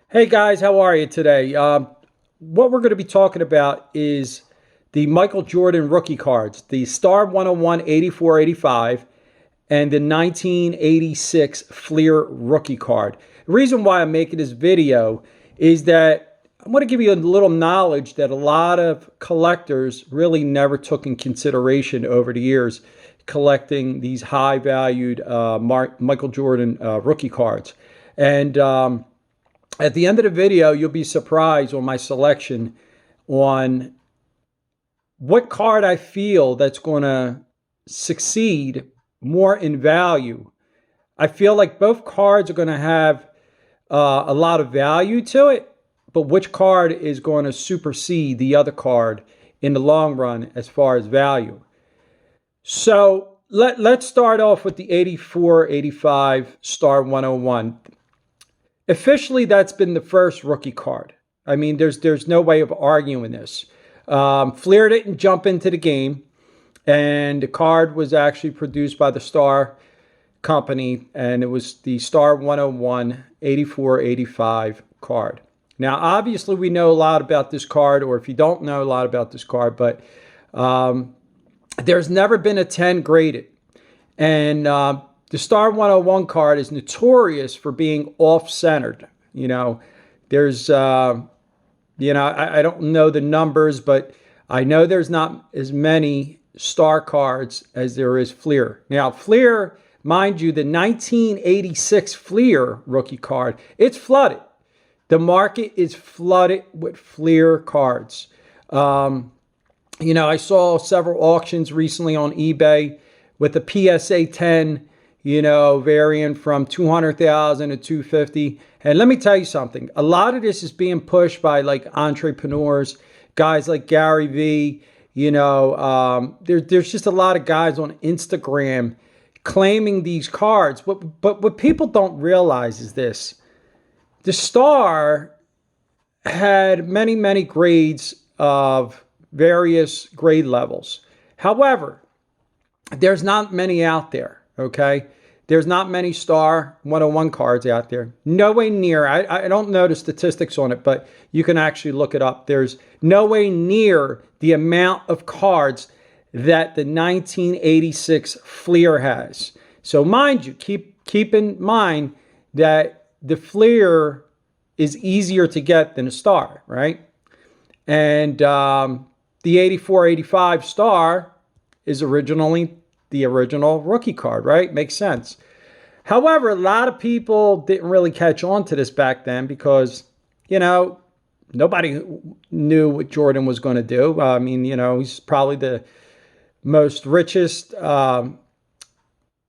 Hey guys, how are you today? What we're going to be talking about is the Michael Jordan rookie cards, the Star 101 84 85 and the 1986 Fleer rookie card. The reason why I'm making this video is that I want to give you a little knowledge that a lot of collectors really never took in consideration over the years collecting these high valued Michael Jordan rookie cards. And at the end of the video, you'll be surprised on my selection on what card I feel that's going to succeed more in value. I feel like both cards are going to have a lot of value to it, but which card is going to supersede the other card in the long run as far as value? So let's start off with the 84-85 Star 101. Officially, that's been the first rookie card. I mean, there's no way of arguing this. Fleer didn't jump into the game, and the card was actually produced by the Star Company, and it was the Star 101 84-85 card. Now, obviously, we know a lot about this card, or if you don't know a lot about this card, but there's never been a 10 graded. And the Star 101 card is notorious for being off-centered. There's, I don't know the numbers, but I know there's not as many Star cards as there is Fleer. Now, Fleer, mind you, the 1986 Fleer rookie card, it's flooded. The market is flooded with Fleer cards. I saw several auctions recently on eBay with the PSA 10, varying from 200,000 to 250. And let me tell you something. A lot of this is being pushed by like entrepreneurs, guys like Gary Vee. There's just a lot of guys on Instagram claiming these cards. But what people don't realize is this. The Star had many, many grades of various grade levels. However, there's not many out there, okay? There's not many Star 101 cards out there. No way near. I don't know the statistics on it, but you can actually look it up. There's no way near the amount of cards that the 1986 Fleer has. So mind you, keep in mind that the Fleer is easier to get than a Star, right? And the 84-85 Star is originally the original rookie card, right? Makes sense. However, a lot of people didn't really catch on to this back then because, nobody knew what Jordan was going to do. I mean, he's probably the most richest,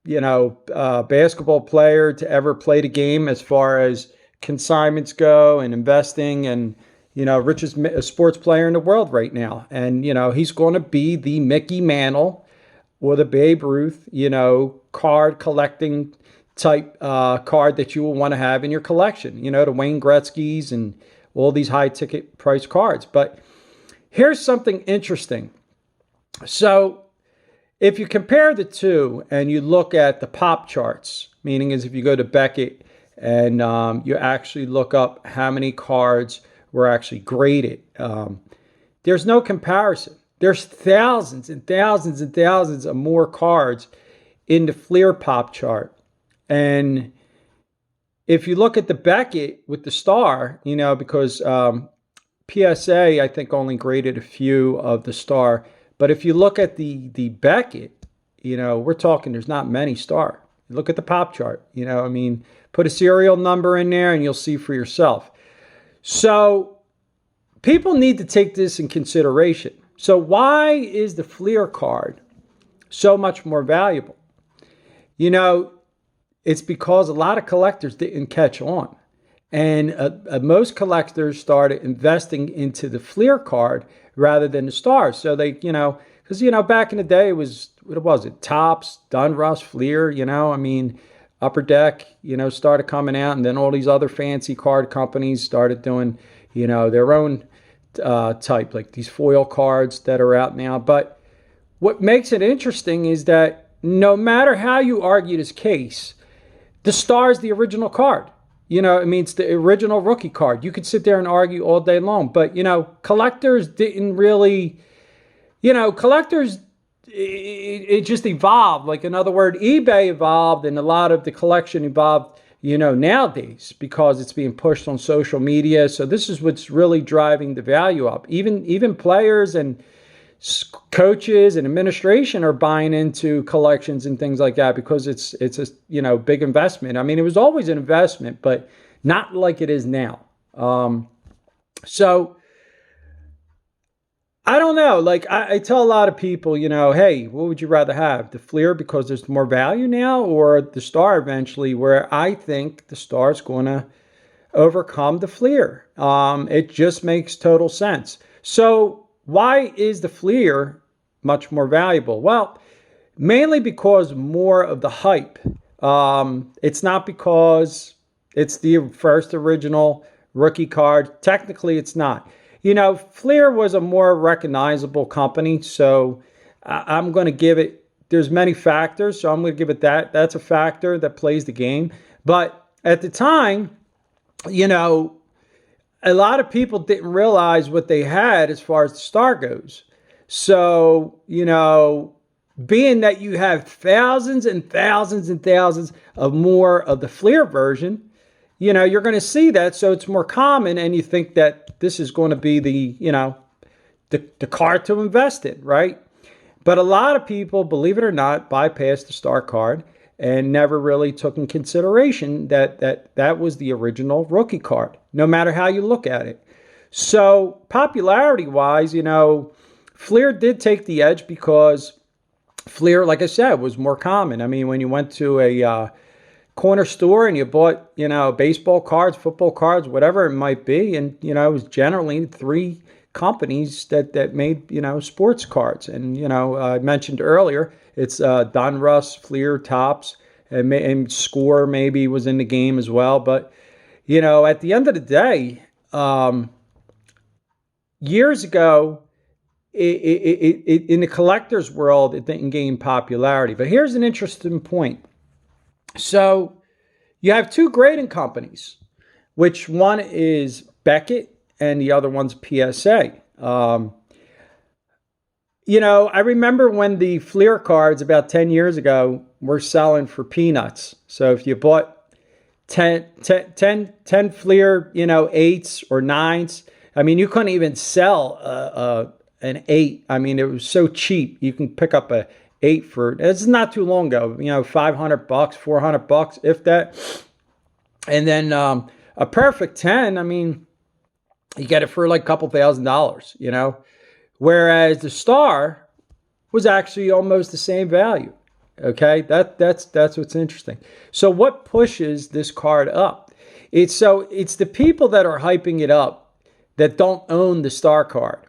basketball player to ever play the game as far as consignments go and investing and, richest sports player in the world right now. And, he's going to be the Mickey Mantle or the Babe Ruth, card collecting type card that you will want to have in your collection, the Wayne Gretzky's and all these high ticket price cards. But here's something interesting. So if you compare the two and you look at the pop charts, meaning is if you go to Beckett and you actually look up how many cards were actually graded, there's no comparison. There's thousands and thousands and thousands of more cards in the Fleer pop chart. And if you look at the Beckett with the Star, because PSA, I think, only graded a few of the Star. But if you look at the Beckett, we're talking there's not many Star. Look at the pop chart. Put a serial number in there and you'll see for yourself. So people need to take this in consideration. So why is the Fleer card so much more valuable? It's because a lot of collectors didn't catch on. And most collectors started investing into the Fleer card rather than the Star. So they, because, back in the day, it was, what was it? Topps, Donruss, Fleer, Upper Deck, started coming out. And then all these other fancy card companies started doing, their own type, like these foil cards that are out now. But what makes it interesting is that no matter how you argue this case, the Star is the original card. I mean, it's the original rookie card. You could sit there and argue all day long, but collectors didn't really, collectors. It just evolved. Like, in other words, eBay evolved, and a lot of the collection evolved. Nowadays, because it's being pushed on social media. So this is what's really driving the value up. Even players and coaches and administration are buying into collections and things like that, because it's a big investment. I mean, it was always an investment, but not like it is now. So I don't know. Like, I tell a lot of people, hey, what would you rather have? The Fleer because there's more value now, or the Star eventually, where I think the Star is going to overcome the Fleer. It just makes total sense. So why is the Fleer much more valuable? Well, mainly because more of the hype. It's not because it's the first original rookie card. Technically, it's not. Fleer was a more recognizable company, so I'm going to give it, there's many factors, so I'm going to give it that. That's a factor that plays the game. But at the time, a lot of people didn't realize what they had as far as the Star goes. So, being that you have thousands and thousands and thousands of more of the Fleer version, you're going to see that. So it's more common, and you think that this is going to be the card to invest in, right? But a lot of people, believe it or not, bypassed the Star card and never really took in consideration that was the original rookie card, no matter how you look at it. So popularity-wise, Fleer did take the edge because Fleer, like I said, was more common. I mean, when you went to a corner store and you bought, baseball cards, football cards, whatever it might be, and, it was generally 3 companies that made, sports cards. And, I mentioned earlier, it's Donruss, Fleer, Topps, and Score maybe was in the game as well. But, at the end of the day, years ago, in the collector's world, it didn't gain popularity. But here's an interesting point. So you have 2 grading companies, which one is Beckett and the other one's PSA. I remember when the Fleer cards about 10 years ago were selling for peanuts. So if you bought 10 Fleer, 8s or 9s, I mean, you couldn't even sell an 8. I mean, it was so cheap. You can pick up a 8 for, it's not too long ago, $500, $400, if that. And then a perfect 10, I mean, you get it for like a couple $1,000s, whereas the Star was actually almost the same value. Okay, that's what's interesting. So what pushes this card up? It's the people that are hyping it up that don't own the Star card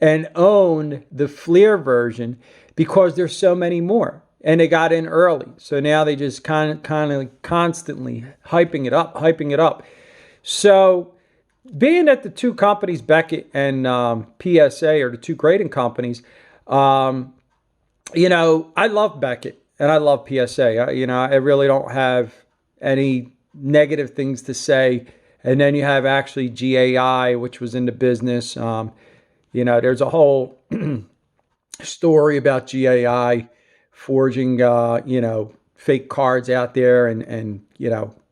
and own the Fleer version, because there's so many more, and they got in early. So now they just kind of constantly hyping it up. So being that the 2 companies, Beckett and PSA, are the 2 grading companies, I love Beckett and I love PSA. I really don't have any negative things to say. And then you have actually GAI, which was in the business. There's a whole story about GAI forging, fake cards out there and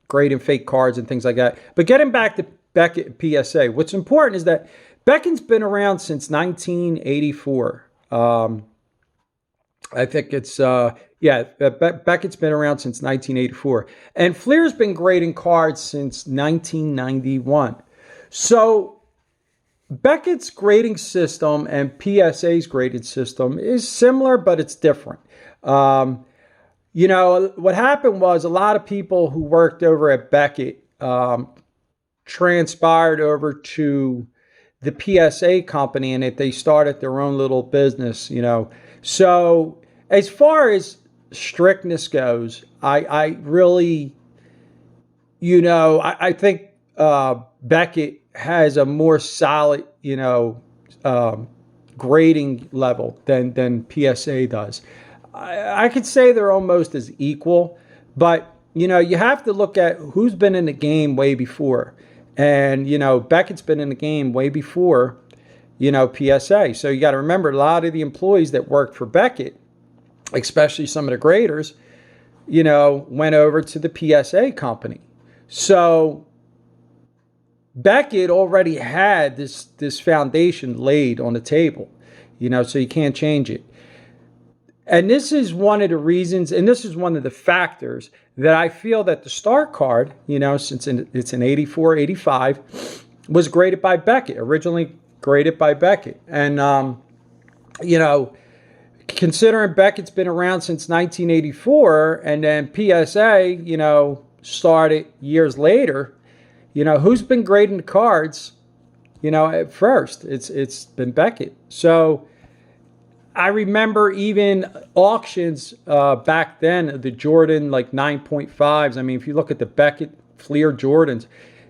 grading fake cards and things like that. But getting back to Beckett PSA, what's important is that Beckett's been around since 1984. I think it's, Beckett's been around since 1984. And Fleer's been grading cards since 1991. So Beckett's grading system and PSA's grading system is similar, but it's different. What happened was a lot of people who worked over at Beckett transpired over to the PSA company, and that they started their own little business, So as far as strictness goes, I really, I think Beckett has a more solid, grading level than PSA does. I could say they're almost as equal, but you have to look at who's been in the game way before. And, Beckett's been in the game way before, PSA. So you got to remember, a lot of the employees that worked for Beckett, especially some of the graders, went over to the PSA company. So Beckett already had this foundation laid on the table, so you can't change it. And this is one of the reasons, and this is one of the factors that I feel that the Star card, since it's an 84, 85, was graded by Beckett, originally graded by Beckett. And, considering Beckett's been around since 1984, and then PSA, started years later, who's been grading the cards, at first? It's been Beckett. So I remember even auctions back then, the Jordan like 9.5s. I mean, if you look at the Beckett Fleer Jordans,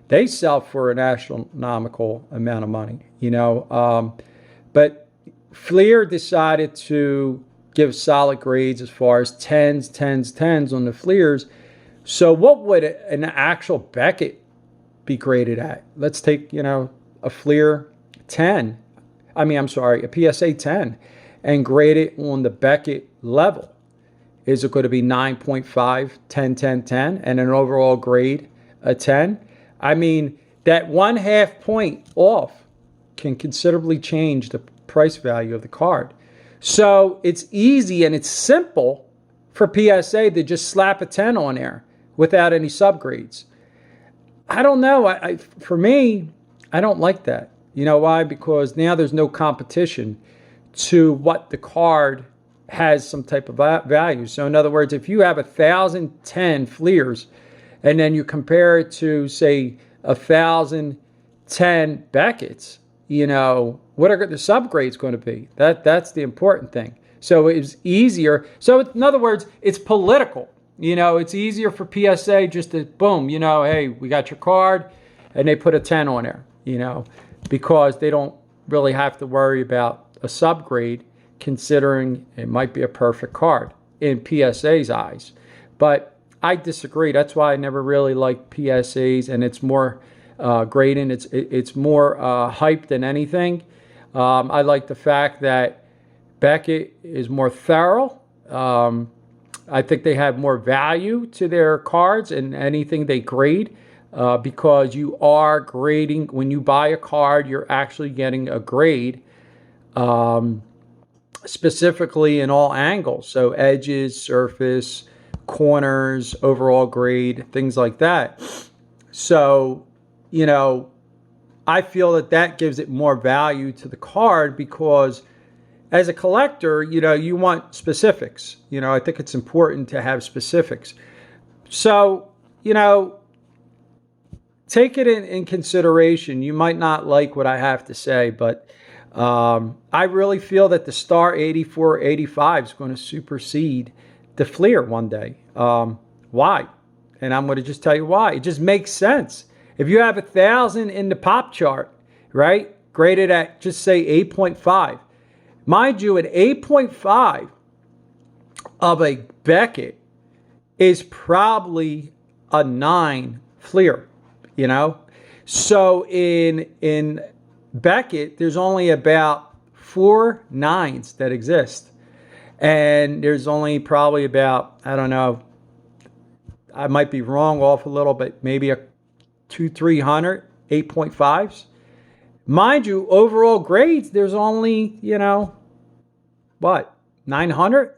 they sell for an astronomical amount of money, But Fleer decided to give solid grades as far as 10s, 10s, 10s on the Fleers. So what would an actual Beckett be graded at? Let's take, a Fleer 10. A PSA 10. And grade it on the Beckett level. Is it going to be 9.5, 10, 10, 10, and an overall grade a 10? I mean, that 1/2 point off can considerably change the price value of the card. So it's easy and it's simple for PSA to just slap a 10 on there without any subgrades. I don't know. For me, I don't like that. You know why? Because now there's no competition to what the card has some type of value. So in other words, if you have 1,010 Fleers and then you compare it to, say, 1,010 Beckett's, what are the subgrades going to be? That's the important thing. So it's easier. So in other words, it's political. It's easier for PSA just to boom, hey, we got your card, and they put a 10 on there, because they don't really have to worry about a subgrade, considering it might be a perfect card in PSA's eyes. But I disagree. That's why I never really liked PSAs, and it's more grading. It's more hype than anything. I like the fact that Beckett is more thorough. I think they have more value to their cards and anything they grade, because you are grading. When you buy a card, you're actually getting a grade, specifically in all angles. So edges, surface, corners, overall grade, things like that. So, I feel that gives it more value to the card, because as a collector, you want specifics. I think it's important to have specifics. So, take it in consideration. You might not like what I have to say, but I really feel that the Star 84, 85 is going to supersede the Fleer one day. Why? And I'm going to just tell you why. It just makes sense. If you have 1,000 in the pop chart, right, graded at just say 8.5, mind you, an 8.5 of a Beckett is probably a 9 Fleer, So in Beckett, there's only about 4 9s that exist. And there's only probably about, I don't know, I might be wrong off a little, but maybe a 200-300 8.5s. Mind you, overall grades, there's only, 900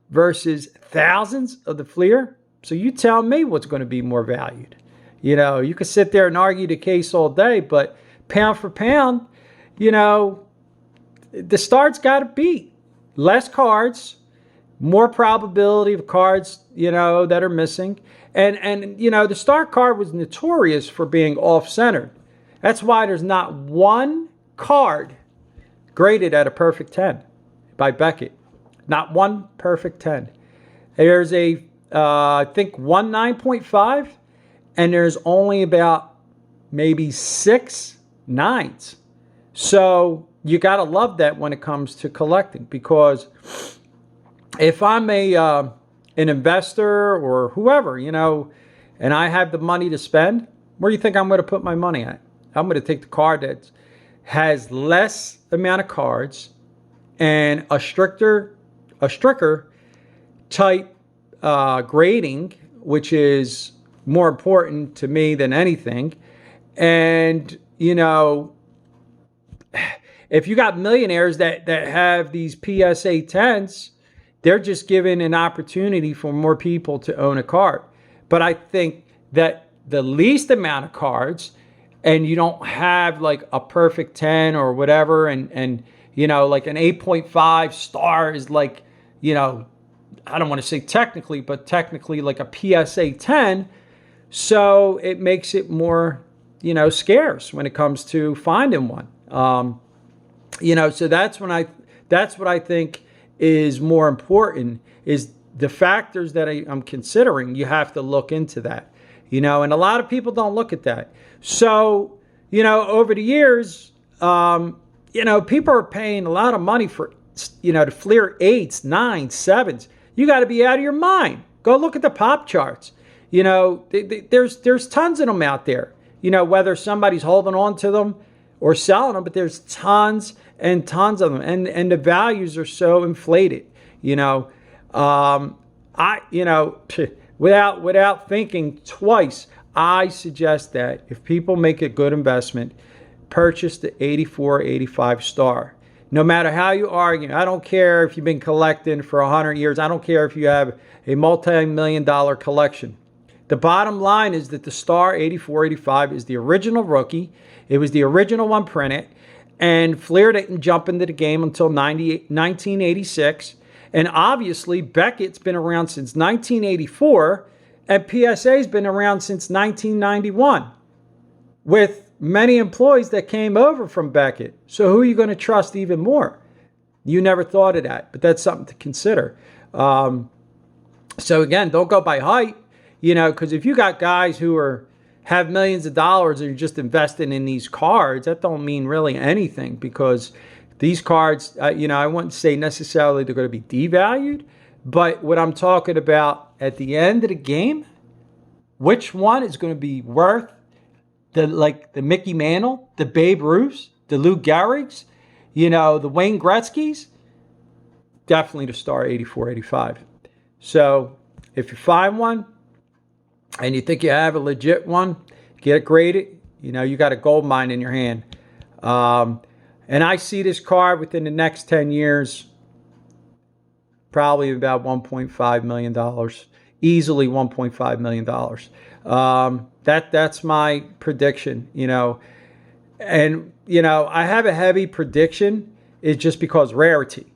versus thousands of the Fleer. So you tell me what's going to be more valued. You could sit there and argue the case all day, but pound for pound, the Star's got to beat. Less cards, more probability of cards, that are missing. And the Star card was notorious for being off-centered. That's why there's not one card graded at a perfect 10 by Beckett. Not one perfect 10. There's I think one 9.5, and there's only about maybe 6 9s. So you got to love that when it comes to collecting, because if I'm a an investor or whoever, and I have the money to spend, where do you think I'm going to put my money at? I'm going to take the card that has less amount of cards and a stricter type grading, which is more important to me than anything. And, if you got millionaires that have these PSA 10s, they're just given an opportunity for more people to own a card. But I think that the least amount of cards, and you don't have like a perfect 10 or whatever, and like an 8.5 star is like, I don't want to say technically, but technically like a PSA 10. So it makes it more, scarce when it comes to finding one. So that's what I think is more important, is the factors that I'm considering. You have to look into that, and a lot of people don't look at that. So, over the years, people are paying a lot of money for, the Fleer 8s, 9s, 7s. You got to be out of your mind. Go look at the pop charts. There's tons of them out there, whether somebody's holding on to them or selling them, but there's tons and tons of them. And the values are so inflated, without thinking twice, I suggest that if people make a good investment, purchase the 84, 85 star. No matter how you argue, I don't care if you've been collecting for 100 years. I don't care if you have a multi-million-dollar collection. The bottom line is that the Star 84, 85 is the original rookie. It was the original one printed. And Fleer didn't jump into the game until 1986. And obviously, Beckett's been around since 1984. And PSA's been around since 1991. With many employees that came over from Beckett. So who are you going to trust even more? You never thought of that, but that's something to consider. So again, don't go by height, because if you got guys who have millions of dollars and you're just investing in these cards, that don't mean really anything, because these cards, I wouldn't say necessarily they're going to be devalued, but what I'm talking about at the end of the game, which one is going to be worth the Mickey Mantle, the Babe Ruths, the Lou Gehrig's, the Wayne Gretzky's, definitely the Star 84, 85. So if you find one and you think you have a legit one, get it graded. You got a gold mine in your hand. And I see this card within the next 10 years, probably about $1.5 million, easily $1.5 million. That's my prediction, and, I have a heavy prediction. It's just because rarity,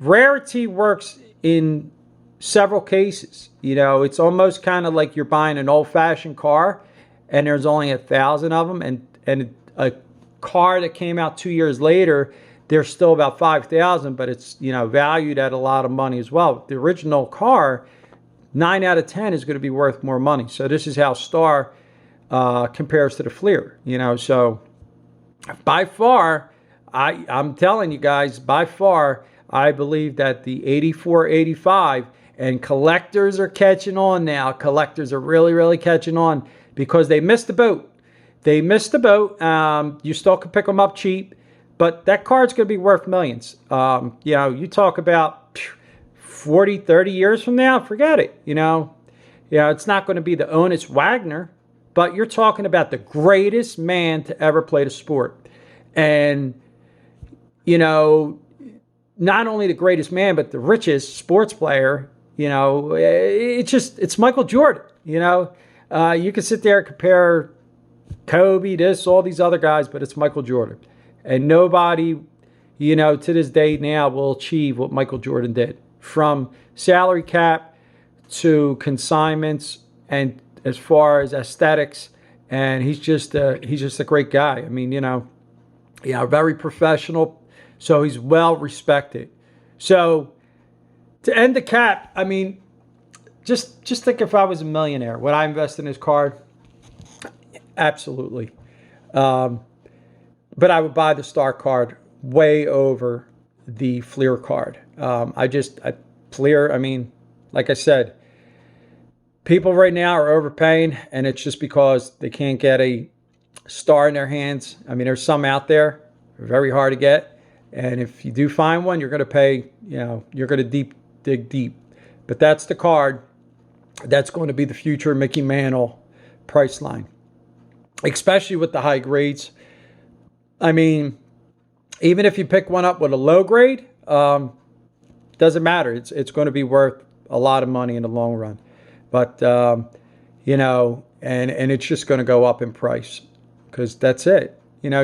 rarity works in several cases. It's almost kind of like you're buying an old fashioned car and there's only 1,000 of them, and a car that came out 2 years later, there's still about 5,000, but it's, valued at a lot of money as well. The original car, 9 out of 10 is going to be worth more money. So this is how Star compares to the Fleer, So by far, I'm telling you guys, by far, I believe that the 84, 85, and collectors are catching on now. Collectors are really, really catching on because they missed the boat. They missed the boat. You still can pick them up cheap, but that card's going to be worth millions. You talk about 40, 30 years from now, forget it. It's not going to be the Honus Wagner, but you're talking about the greatest man to ever play the sport. And, not only the greatest man, but the richest sports player, it's Michael Jordan, you can sit there and compare Kobe, all these other guys, but it's Michael Jordan. And nobody, to this day now will achieve what Michael Jordan did, from salary cap to consignments and as far as aesthetics. And he's just a great guy. I mean, very professional. So he's well respected. So to end the cap, I mean, just think, if I was a millionaire, would I invest in his card? Absolutely. But I would buy the Star card way over the Fleer card. Fleer, I mean, like I said, people right now are overpaying, and it's just because they can't get a star in their hands. I mean, there's some out there, very hard to get. And if you do find one, you're going to pay, you're going to dig deep. But that's the card. That's going to be the future Mickey Mantle price line, especially with the high grades. I mean, even if you pick one up with a low grade, doesn't matter. It's going to be worth a lot of money in the long run. But, and it's just going to go up in price because that's it.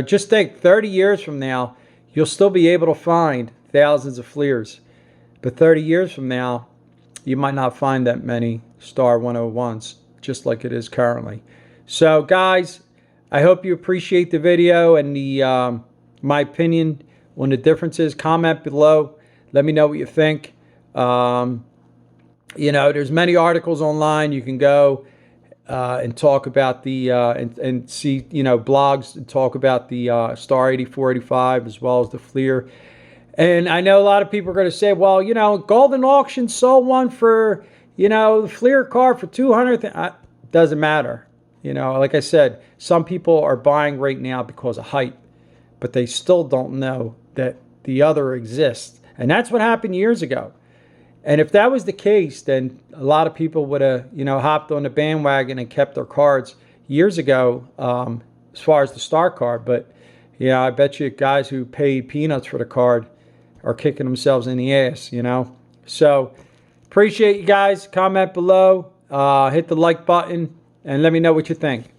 Just think 30 years from now, you'll still be able to find thousands of Fleers. But 30 years from now, you might not find that many Star 101s, just like it is currently. So, guys, I hope you appreciate the video and my opinion on the differences. Comment below. Let me know what you think. There's many articles online. You can go and talk about the and see blogs and talk about the Star 8485 as well as the Fleer. And I know a lot of people are going to say, well, Golden Auction sold one for the Fleer card for $200. Doesn't matter. Like I said, some people are buying right now because of hype, but they still don't know that the other exists. And that's what happened years ago. And if that was the case, then a lot of people would have, hopped on the bandwagon and kept their cards years ago, as far as the Star card. But, I bet you guys who paid peanuts for the card are kicking themselves in the ass, So, appreciate you guys. Comment below. Hit the like button and let me know what you think.